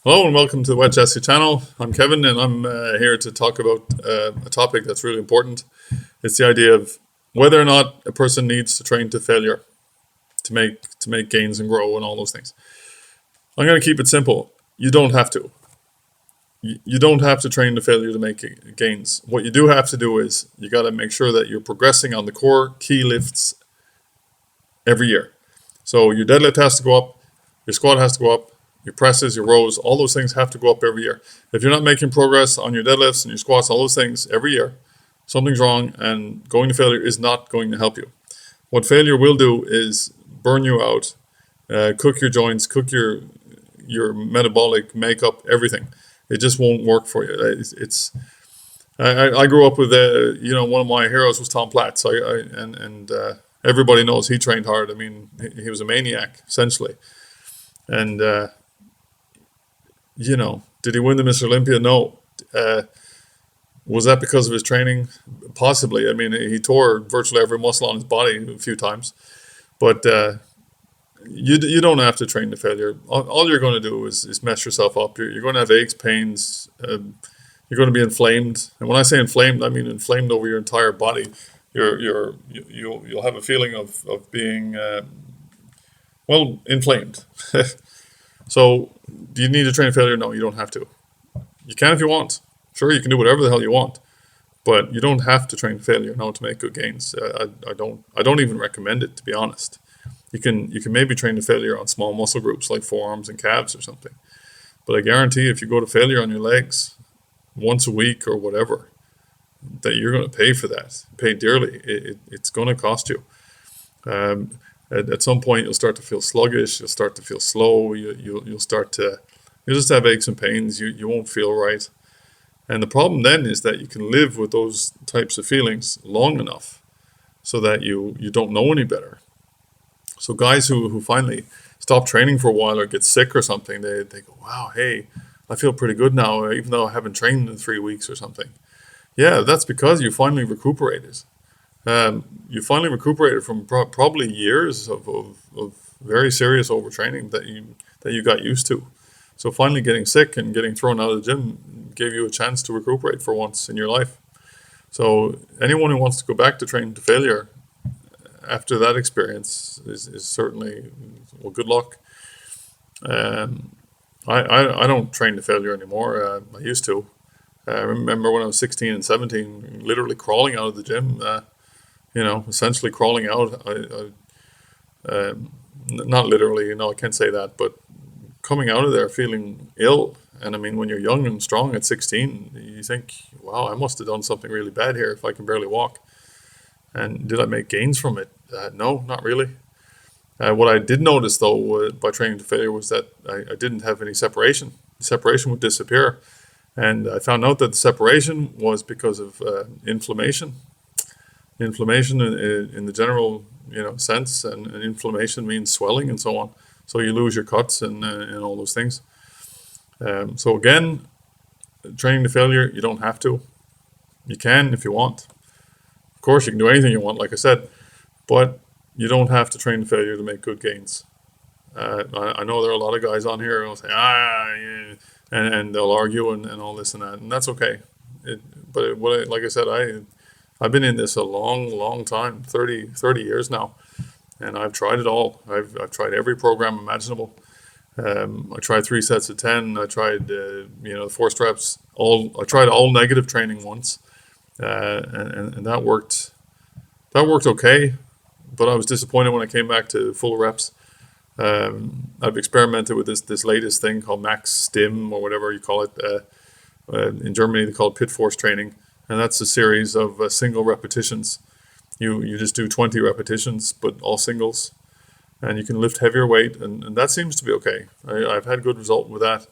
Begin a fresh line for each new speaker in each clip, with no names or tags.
Hello and welcome to the Wet Jesse channel. I'm Kevin and I'm here to talk about a topic that's really important. It's the idea of whether or not a person needs to train to failure to make gains and grow and all those things. I'm going to keep it simple. You don't have to. You don't have to train to failure to make gains. What you do have to do is you got to make sure that you're progressing on the core key lifts every year. So your deadlift has to go up, your squat has to go up, your presses, your rows, all those things have to go up every year. If you're not making progress on your deadlifts and your squats, all those things every year, something's wrong, and going to failure is not going to help you. What failure will do is burn you out, cook your joints, cook your metabolic makeup, everything. It just won't work for you. I grew up with one of my heroes was Tom Platz. Everybody knows he trained hard. I mean, he was a maniac essentially, and did he win the Mr. Olympia? No. Was that because of his training? Possibly. I mean, he tore virtually every muscle on his body a few times, but you don't have to train to failure. All you're going to do is mess yourself up. You're going to have aches, pains. You're going to be inflamed, and when I say inflamed, I mean inflamed over your entire body. You'll have a feeling of being inflamed. So, do you need to train failure? No, you don't have to. You can if you want. Sure, you can do whatever the hell you want, but you don't have to train failure now to make good gains. I don't even recommend it, to be honest. You can maybe train to failure on small muscle groups like forearms and calves or something. But I guarantee if you go to failure on your legs once a week or whatever, that you're going to pay for that, pay dearly. It's going to cost you. At some point, you'll start to feel sluggish. You'll start to feel slow. You'll just have aches and pains. You won't feel right. And the problem then is that you can live with those types of feelings long enough so that you don't know any better. So guys who finally stop training for a while or get sick or something, they go, wow, hey, I feel pretty good now, even though I haven't trained in 3 weeks or something. Yeah, that's because you finally recuperated. You finally recuperated from probably years of very serious overtraining that you got used to. So finally getting sick and getting thrown out of the gym gave you a chance to recuperate for once in your life. So anyone who wants to go back to training to failure after that experience is certainly, well, good luck. I don't train to failure anymore. I used to. I remember when I was 16 and 17, literally crawling out of the gym, essentially crawling out. Not literally, I can't say that, but coming out of there feeling ill. And I mean, when you're young and strong at 16, you think, wow, I must have done something really bad here if I can barely walk. And did I make gains from it? No, not really. What I did notice, though, by training to failure was that I didn't have any separation. The separation would disappear. And I found out that the separation was because of inflammation. Inflammation in the general sense, and inflammation means swelling and so on. So you lose your cuts and all those things. So again, training to failure, you don't have to. You can if you want. Of course, you can do anything you want, like I said, but you don't have to train to failure to make good gains. I know there are a lot of guys on here who will say, yeah, and they'll argue and all this and that, and that's okay. Like I said, I've been in this a long time, 30 years now, and I've tried it all. I've tried every program imaginable. I tried 3 sets of 10. I tried the forced reps. I tried all negative training once, and that worked. That worked okay, but I was disappointed when I came back to full reps. I've experimented with this latest thing called Max Stim or whatever you call it. In Germany, they call it pit force training, and that's a series of single repetitions. You just do 20 repetitions, but all singles, and you can lift heavier weight, and that seems to be okay. I've had good result with that,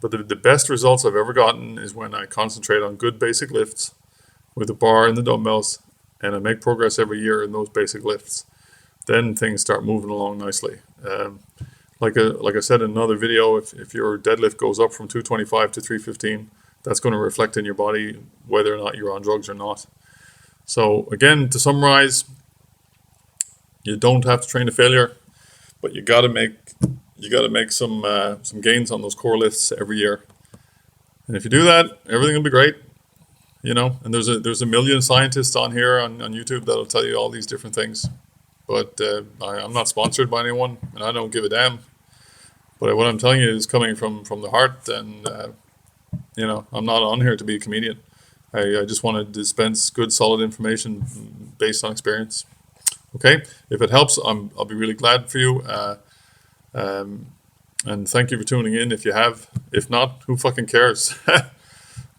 but the best results I've ever gotten is when I concentrate on good basic lifts with the bar and the dumbbells, and I make progress every year in those basic lifts. Then things start moving along nicely. Like I said in another video, if your deadlift goes up from 225 to 315, that's going to reflect in your body whether or not you're on drugs or not. So again, to summarize, you don't have to train to failure, but you got to make you got to make some gains on those core lifts every year. And if you do that, everything will be great. And there's a million scientists on here on YouTube that'll tell you all these different things. But I'm not sponsored by anyone, and I don't give a damn. But what I'm telling you is coming from the heart, and I'm not on here to be a comedian. I just want to dispense good, solid information based on experience. Okay, if it helps, I'll be really glad for you. And thank you for tuning in. If you have, if not, who fucking cares?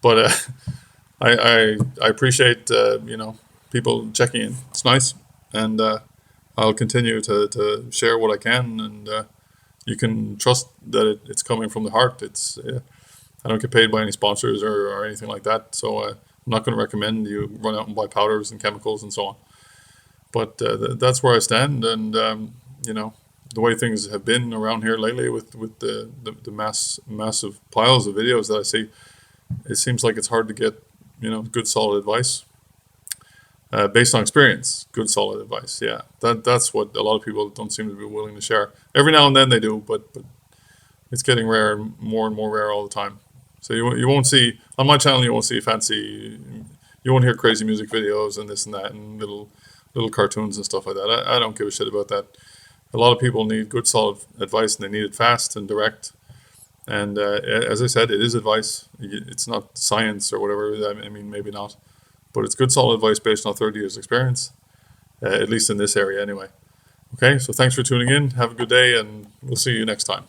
But I appreciate people checking in. It's nice, and I'll continue to share what I can, and you can trust that it's coming from the heart. I don't get paid by any sponsors or anything like that, so I'm not going to recommend you run out and buy powders and chemicals and so on. But that's where I stand, and the way things have been around here lately with the massive piles of videos that I see, it seems like it's hard to get good solid advice based on experience. Good solid advice, yeah. That's what a lot of people don't seem to be willing to share. Every now and then they do, but it's getting rare, more and more rare all the time. So you won't see on my channel. You won't see you won't hear crazy music videos and this and that and little cartoons and stuff like that. I don't give a shit about that. A lot of people need good solid advice, and they need it fast and direct. And as I said, it is advice. It's not science or whatever. I mean, maybe not, but it's good solid advice based on 30 years experience, at least in this area anyway. Okay, so thanks for tuning in. Have a good day, and we'll see you next time.